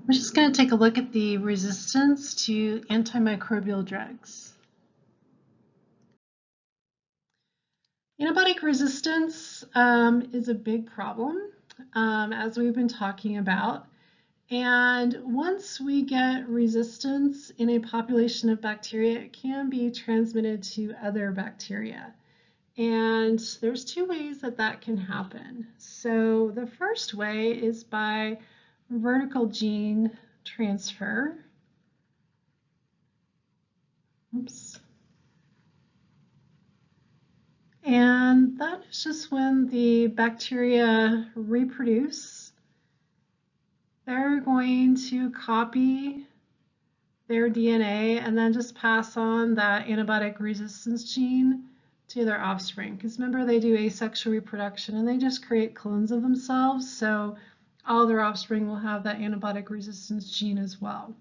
We're just going to take a look at the resistance to antimicrobial drugs. Antibiotic resistance is a big problem, as we've been talking about. And once we get resistance in a population of bacteria, it can be transmitted to other bacteria. And there's two ways that that can happen. So the first way is by vertical gene transfer. Oops. And that is just when the bacteria reproduce. They're going to copy their DNA and then just pass on that antibiotic resistance gene to their offspring. Because remember, they do asexual reproduction and they just create clones of themselves. So all their offspring will have that antibiotic resistance gene as well.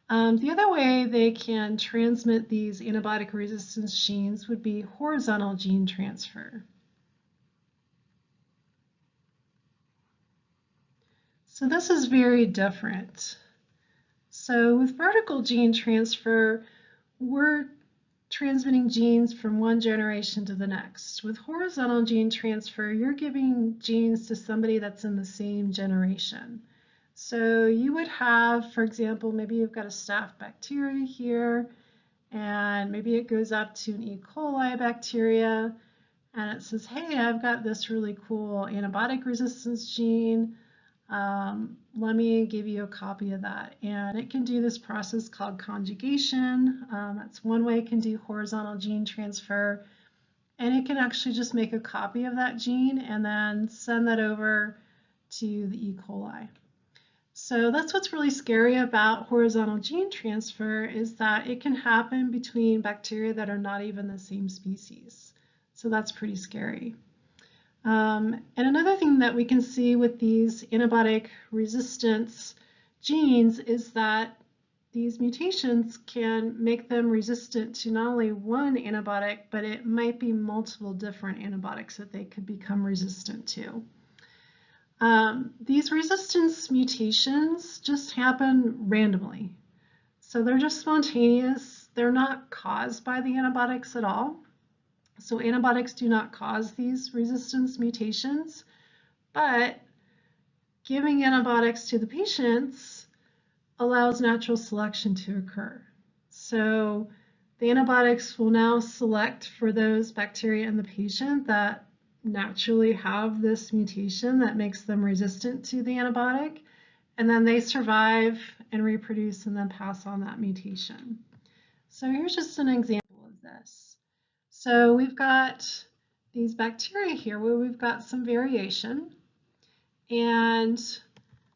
The other way they can transmit these antibiotic resistance genes would be horizontal gene transfer. So this is very different. So with vertical gene transfer, we're transmitting genes from one generation to the next. With horizontal gene transfer, you're giving genes to somebody that's in the same generation. So you would have, for example, maybe you've got a staph bacteria here, and maybe it goes up to an E. coli bacteria, and it says, hey, I've got this really cool antibiotic resistance gene. Let me give you a copy of that. And it can do this process called conjugation. That's one way it can do horizontal gene transfer. And it can actually just make a copy of that gene and then send that over to the E. coli. So that's what's really scary about horizontal gene transfer, is that it can happen between bacteria that are not even the same species. So that's pretty scary. And another thing that we can see with these antibiotic resistance genes is that these mutations can make them resistant to not only one antibiotic, but it might be multiple different antibiotics that they could become resistant to. These resistance mutations just happen randomly. So they're just spontaneous. They're not caused by the antibiotics at all. So antibiotics do not cause these resistance mutations, but giving antibiotics to the patients allows natural selection to occur. So the antibiotics will now select for those bacteria in the patient that naturally have this mutation that makes them resistant to the antibiotic, and then they survive and reproduce and then pass on that mutation. So here's just an example of this. So we've got these bacteria here where we've got some variation, and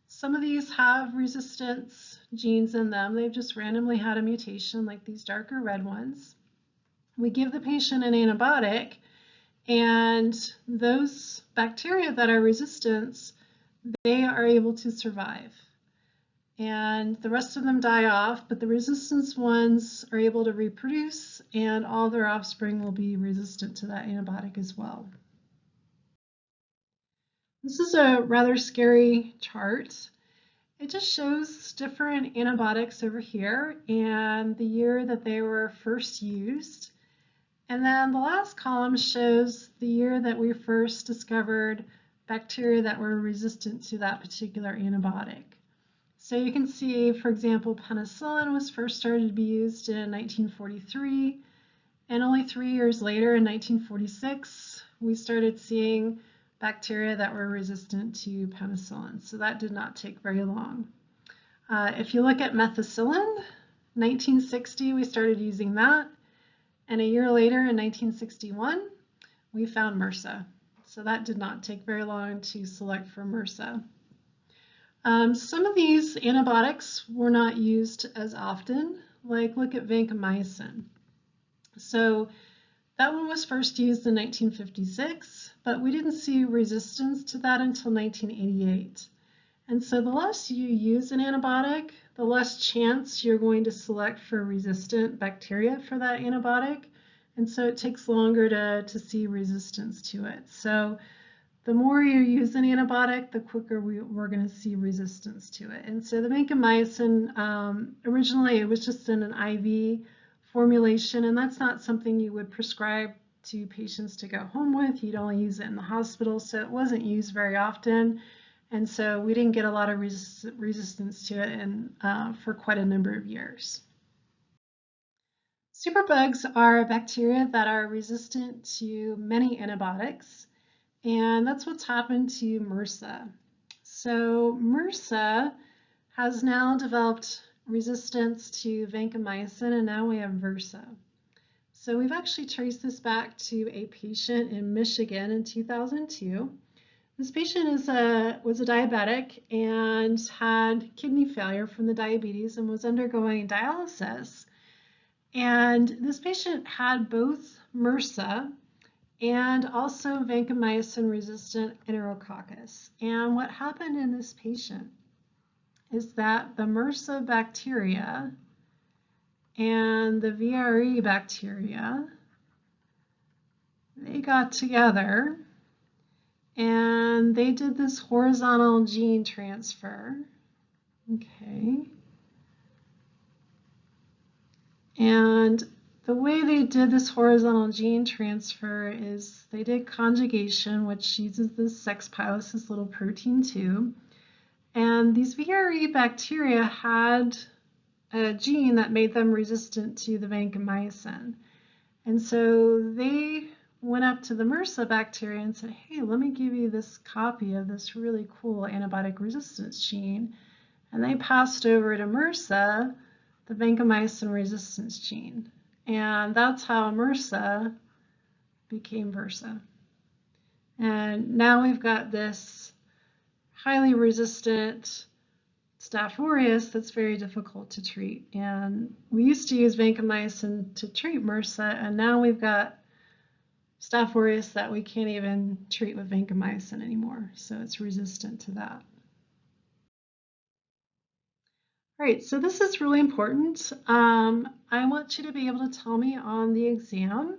some of these have resistance genes in them. They've just randomly had a mutation, like these darker red ones. We give the patient an antibiotic, and those bacteria that are resistant, they are able to survive. And the rest of them die off, but the resistance ones are able to reproduce, and all their offspring will be resistant to that antibiotic as well. This is a rather scary chart. It just shows different antibiotics over here and the year that they were first used. And then the last column shows the year that we first discovered bacteria that were resistant to that particular antibiotic. So you can see, for example, penicillin was first started to be used in 1943, and only 3 years later, in 1946, we started seeing bacteria that were resistant to penicillin. So that did not take very long. If you look at methicillin, 1960, we started using that, and a year later, in 1961, we found MRSA. So that did not take very long to select for MRSA. Some of these antibiotics were not used as often, like look at vancomycin. So that one was first used in 1956, but we didn't see resistance to that until 1988. And so the less you use an antibiotic, the less chance you're going to select for resistant bacteria for that antibiotic. And so it takes longer to see resistance to it. So the more you use an antibiotic, the quicker we're going to see resistance to it. And so the vancomycin, originally it was just in an IV formulation, and that's not something you would prescribe to patients to go home with. You'd only use it in the hospital, so it wasn't used very often. And so we didn't get a lot of resistance to it for quite a number of years. Superbugs are bacteria that are resistant to many antibiotics. And that's what's happened to MRSA. So MRSA has now developed resistance to vancomycin, and now we have MRSA. So we've actually traced this back to a patient in Michigan in 2002. This patient was a diabetic and had kidney failure from the diabetes and was undergoing dialysis. And this patient had both MRSA and also vancomycin-resistant enterococcus. And what happened in this patient is that the MRSA bacteria and the VRE bacteria, they got together and they did this horizontal gene transfer. Okay. And the way they did this horizontal gene transfer is they did conjugation, which uses this sex pilus, this little protein tube. And these VRE bacteria had a gene that made them resistant to the vancomycin. And so they went up to the MRSA bacteria and said, hey, let me give you this copy of this really cool antibiotic resistance gene. And they passed over to MRSA the vancomycin resistance gene. And that's how MRSA became VRSA. And now we've got this highly resistant Staph aureus that's very difficult to treat. And we used to use vancomycin to treat MRSA, and now we've got Staph aureus that we can't even treat with vancomycin anymore. So it's resistant to that. All right, so this is really important. I want you to be able to tell me on the exam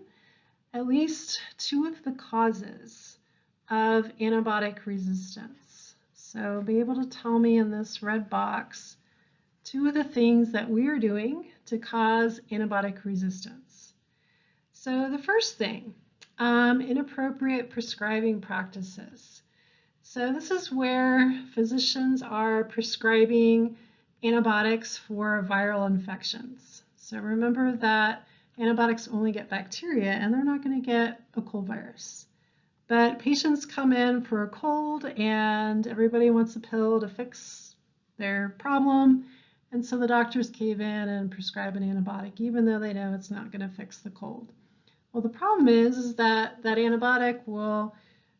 at least 2 of the causes of antibiotic resistance. So be able to tell me in this red box 2 of the things that we are doing to cause antibiotic resistance. So the first thing, inappropriate prescribing practices. So this is where physicians are prescribing antibiotics for viral infections. So remember that antibiotics only get bacteria and they're not going to get a cold virus. But patients come in for a cold and everybody wants a pill to fix their problem, and so the doctors cave in and prescribe an antibiotic even though they know it's not going to fix the cold. Well, the problem is that that antibiotic will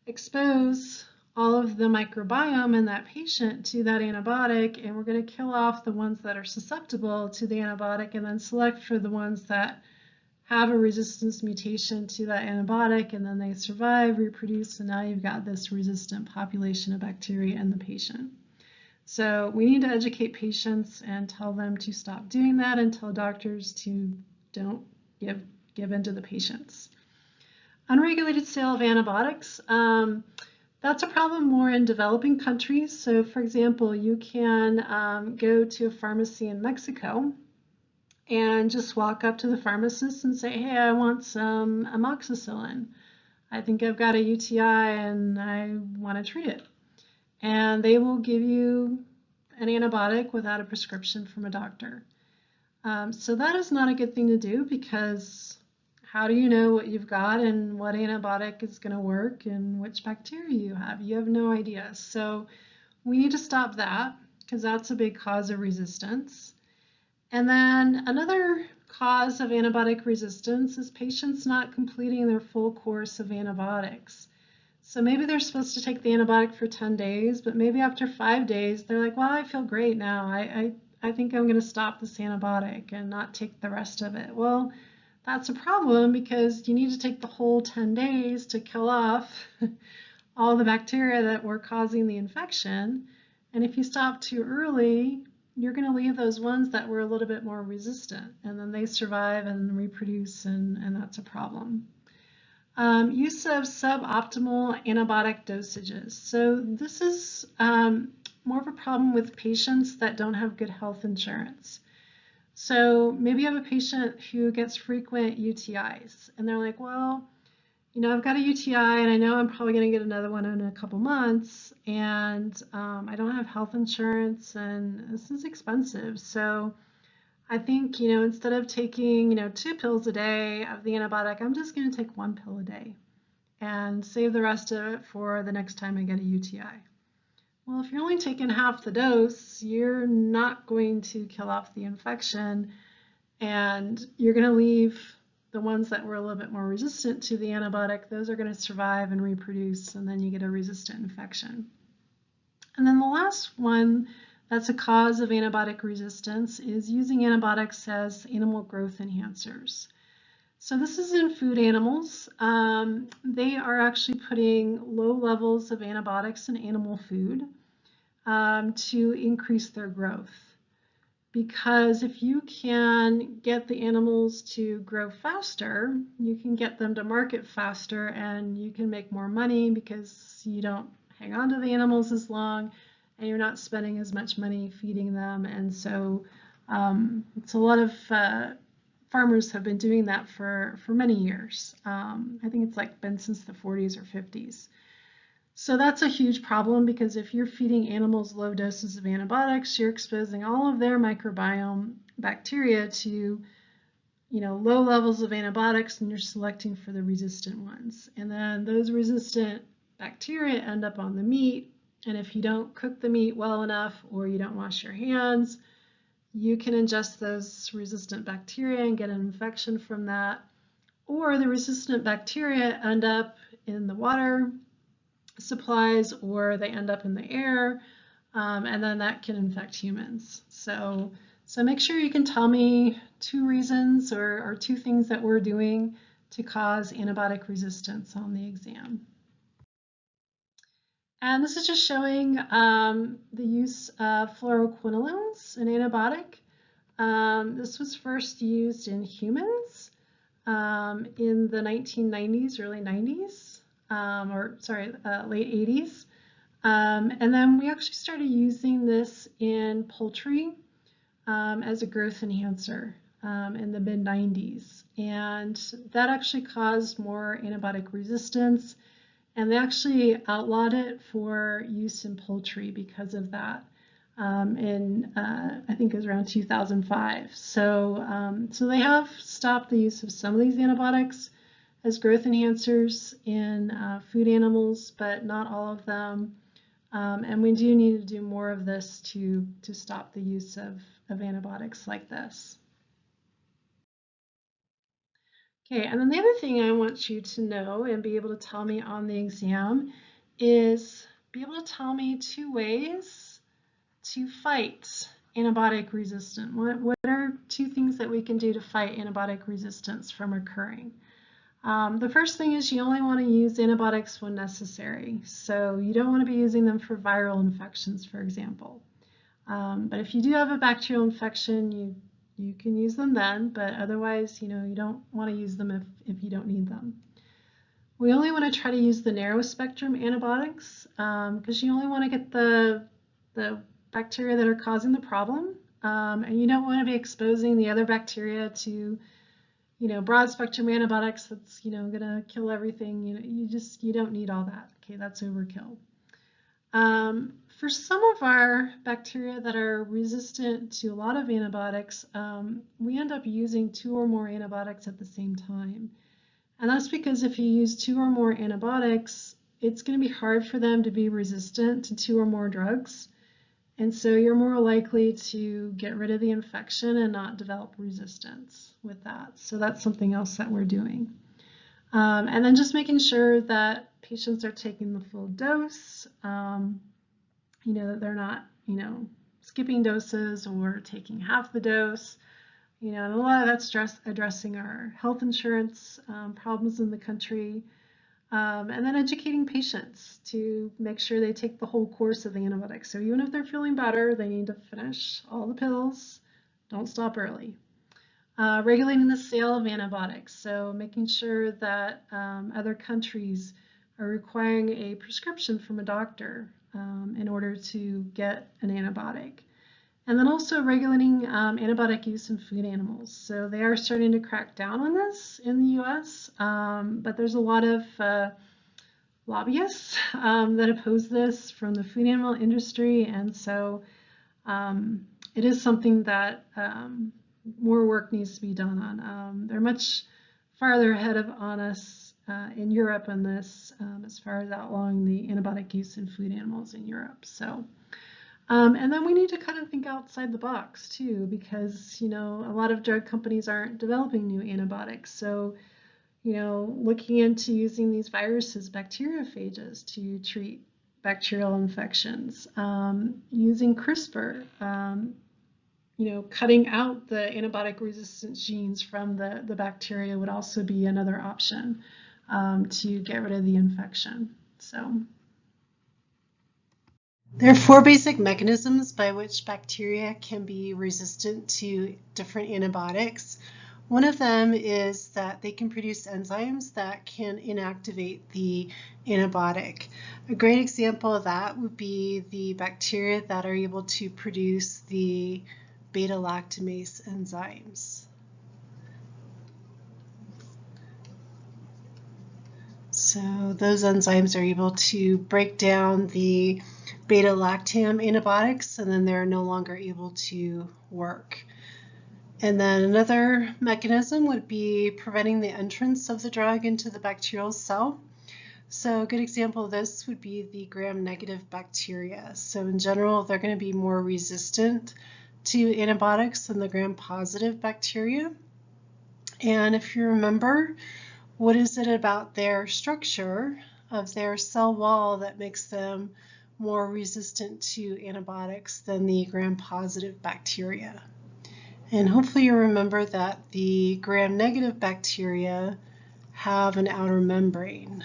expose all of the microbiome in that patient to that antibiotic, and we're going to kill off the ones that are susceptible to the antibiotic and then select for the ones that have a resistance mutation to that antibiotic, and then they survive, reproduce, and now you've got this resistant population of bacteria in the patient. So we need to educate patients and tell them to stop doing that and tell doctors to don't give in to the patients. Unregulated sale of antibiotics. That's a problem more in developing countries. So for example, you can go to a pharmacy in Mexico and just walk up to the pharmacist and say, hey, I want some amoxicillin. I think I've got a UTI and I want to treat it. And they will give you an antibiotic without a prescription from a doctor. So that is not a good thing to do, because how do you know what you've got and what antibiotic is going to work and which bacteria you have? You have no idea. So we need to stop that, because that's a big cause of resistance. And then another cause of antibiotic resistance is patients not completing their full course of antibiotics. So maybe they're supposed to take the antibiotic for 10 days, but maybe after 5 days, they're like, well, I feel great now. I think I'm going to stop this antibiotic and not take the rest of it. Well, that's a problem, because you need to take the whole 10 days to kill off all the bacteria that were causing the infection. And if you stop too early, you're going to leave those ones that were a little bit more resistant, and then they survive and reproduce, and that's a problem. Use of suboptimal antibiotic dosages. So this is more of a problem with patients that don't have good health insurance. So maybe you have a patient who gets frequent UTIs, and they're like, well, I've got a UTI and I know I'm probably going to get another one in a couple months, and I don't have health insurance and this is expensive. So I think, instead of taking, 2 pills a day of the antibiotic, I'm just going to take 1 pill a day and save the rest of it for the next time I get a UTI. Well, if you're only taking half the dose, you're not going to kill off the infection, and you're going to leave the ones that were a little bit more resistant to the antibiotic. Those are going to survive and reproduce, and then you get a resistant infection. And then the last one that's a cause of antibiotic resistance is using antibiotics as animal growth enhancers. So this is in food animals. They are actually putting low levels of antibiotics in animal food to increase their growth. Because if you can get the animals to grow faster, you can get them to market faster, and you can make more money because you don't hang on to the animals as long and you're not spending as much money feeding them. And so it's a lot of farmers have been doing that for many years. I think it's been since the 40s or 50s. So that's a huge problem, because if you're feeding animals low doses of antibiotics, you're exposing all of their microbiome bacteria to, low levels of antibiotics, and you're selecting for the resistant ones. And then those resistant bacteria end up on the meat. And if you don't cook the meat well enough or you don't wash your hands, you can ingest those resistant bacteria and get an infection from that. Or the resistant bacteria end up in the water supplies, or they end up in the air, and then that can infect humans. So make sure you can tell me 2 reasons or 2 things that we're doing to cause antibiotic resistance on the exam. And this is just showing the use of fluoroquinolones, an antibiotic. This was first used in humans in the 1990s, early 90s. Late 80s. And then we actually started using this in poultry as a growth enhancer in the mid-90s. And that actually caused more antibiotic resistance. And they actually outlawed it for use in poultry because of that I think it was around 2005. So they have stopped the use of some of these antibiotics as growth enhancers in food animals, but not all of them. And we do need to do more of this to stop the use of antibiotics like this. Okay, and then the other thing I want you to know and be able to tell me on the exam is be able to tell me 2 ways to fight antibiotic resistance. What are 2 things that we can do to fight antibiotic resistance from occurring? The first thing is you only want to use antibiotics when necessary. So you don't want to be using them for viral infections, for example. But if you do have a bacterial infection, you can use them then, but otherwise, you don't want to use them if you don't need them. We only want to try to use the narrow spectrum antibiotics because you only want to get the bacteria that are causing the problem, and you don't want to be exposing the other bacteria to broad spectrum antibiotics that's gonna kill everything. You don't need all that. Okay, that's overkill. For some of our bacteria that are resistant to a lot of antibiotics, we end up using 2 or more antibiotics at the same time. And that's because if you use 2 or more antibiotics, it's going to be hard for them to be resistant to 2 or more drugs. And so you're more likely to get rid of the infection and not develop resistance with that. So that's something else that we're doing. And then just making sure that patients are taking the full dose, that they're not, skipping doses or taking half the dose. And a lot of that's addressing our health insurance problems in the country. And then educating patients to make sure they take the whole course of the antibiotics. So even if they're feeling better, they need to finish all the pills. Don't stop early. regulating the sale of antibiotics, so making sure that other countries are requiring a prescription from a doctor in order to get an antibiotic. And then also regulating antibiotic use in food animals. So they are starting to crack down on this in the US, but there's a lot of lobbyists that oppose this from the food animal industry, and so it is something that more work needs to be done on. They're much farther ahead on us in Europe on this as far as outlawing the antibiotic use in food animals in Europe. So, and then we need to kind of think outside the box too, because a lot of drug companies aren't developing new antibiotics. So, looking into using these viruses, bacteriophages, to treat bacterial infections, using CRISPR, cutting out the antibiotic resistance genes from the bacteria would also be another option to get rid of the infection. So there are 4 basic mechanisms by which bacteria can be resistant to different antibiotics. One of them is that they can produce enzymes that can inactivate the antibiotic. A great example of that would be the bacteria that are able to produce the beta-lactamase enzymes. So those enzymes are able to break down the beta-lactam antibiotics, and then they're no longer able to work. And then another mechanism would be preventing the entrance of the drug into the bacterial cell. So a good example of this would be the gram-negative bacteria. So in general, they're going to be more resistant to antibiotics than the gram-positive bacteria. And if you remember, what is it about their structure of their cell wall that makes them more resistant to antibiotics than the gram-positive bacteria? And hopefully you remember that the gram-negative bacteria have an outer membrane.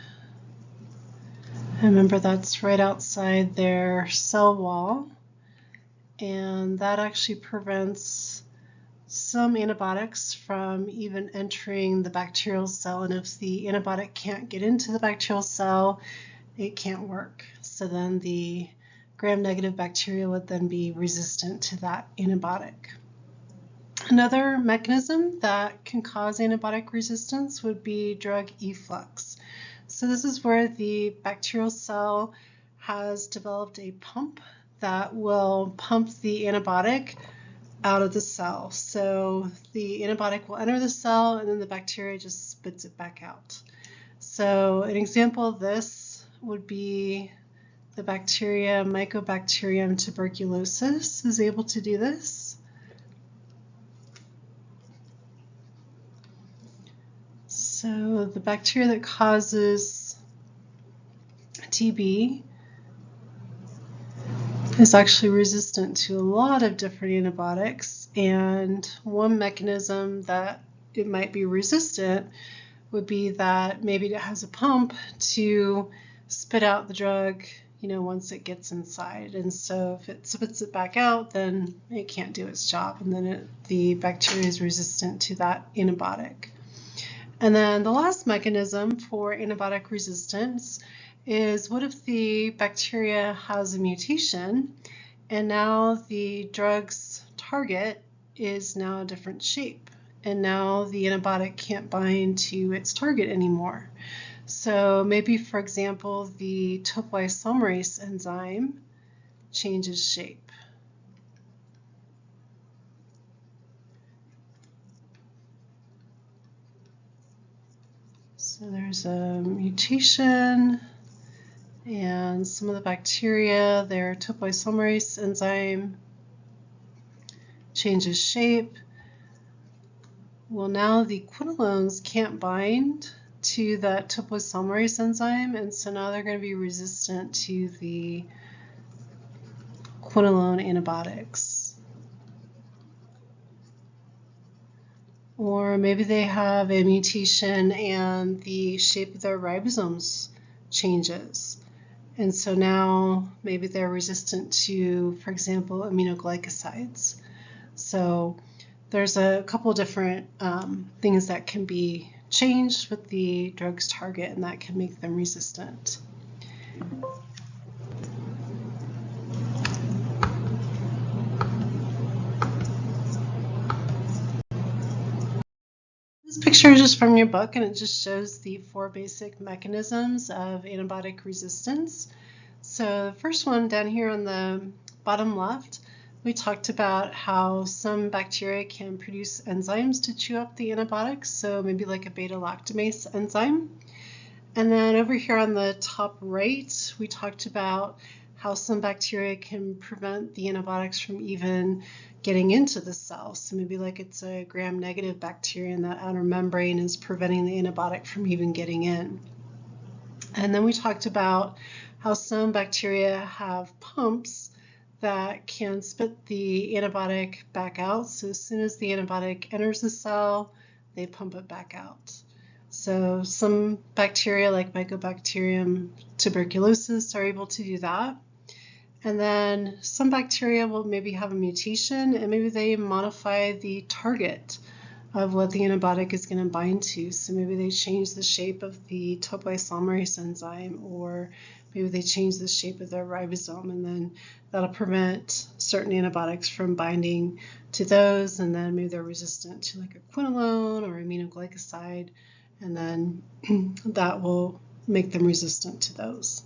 Remember, that's right outside their cell wall, and that actually prevents some antibiotics from even entering the bacterial cell, and if the antibiotic can't get into the bacterial cell, it can't work. So then the gram-negative bacteria would then be resistant to that antibiotic. Another mechanism that can cause antibiotic resistance would be drug efflux. So this is where the bacterial cell has developed a pump that will pump the antibiotic out of the cell. So the antibiotic will enter the cell and then the bacteria just spits it back out. So an example of this would be the bacteria Mycobacterium tuberculosis is able to do this. So the bacteria that causes TB is actually resistant to a lot of different antibiotics, and one mechanism that it might be resistant would be that maybe it has a pump to spit out the drug, once it gets inside. And so if it spits it back out, then it can't do its job, and then the bacteria is resistant to that antibiotic. And then the last mechanism for antibiotic resistance is, what if the bacteria has a mutation and now the drug's target is now a different shape, and now the antibiotic can't bind to its target anymore? So maybe, for example, the topoisomerase enzyme changes shape. So there's a mutation, and some of the bacteria, their topoisomerase enzyme changes shape. Well, now the quinolones can't bind to that topoisomerase enzyme, and so now they're going to be resistant to the quinolone antibiotics. Or maybe they have a mutation and the shape of their ribosomes changes. And so now maybe they're resistant to, for example, aminoglycosides. So there's a couple different things that can be changed with the drug's target, and that can make them resistant. This picture is just from your book, and it just shows the 4 basic mechanisms of antibiotic resistance. So the first one down here on the bottom left, we talked about how some bacteria can produce enzymes to chew up the antibiotics, so maybe like a beta-lactamase enzyme. And then over here on the top right, we talked about how some bacteria can prevent the antibiotics from even getting into the cell. So maybe like it's a gram-negative bacteria in that outer membrane is preventing the antibiotic from even getting in. And then we talked about how some bacteria have pumps that can spit the antibiotic back out. So as soon as the antibiotic enters the cell, they pump it back out. So some bacteria like Mycobacterium tuberculosis are able to do that. And then some bacteria will maybe have a mutation, and maybe they modify the target of what the antibiotic is going to bind to. So maybe they change the shape of the topoisomerase enzyme, or maybe they change the shape of their ribosome, and then that'll prevent certain antibiotics from binding to those, and then maybe they're resistant to like a quinolone or aminoglycoside, and then that will make them resistant to those.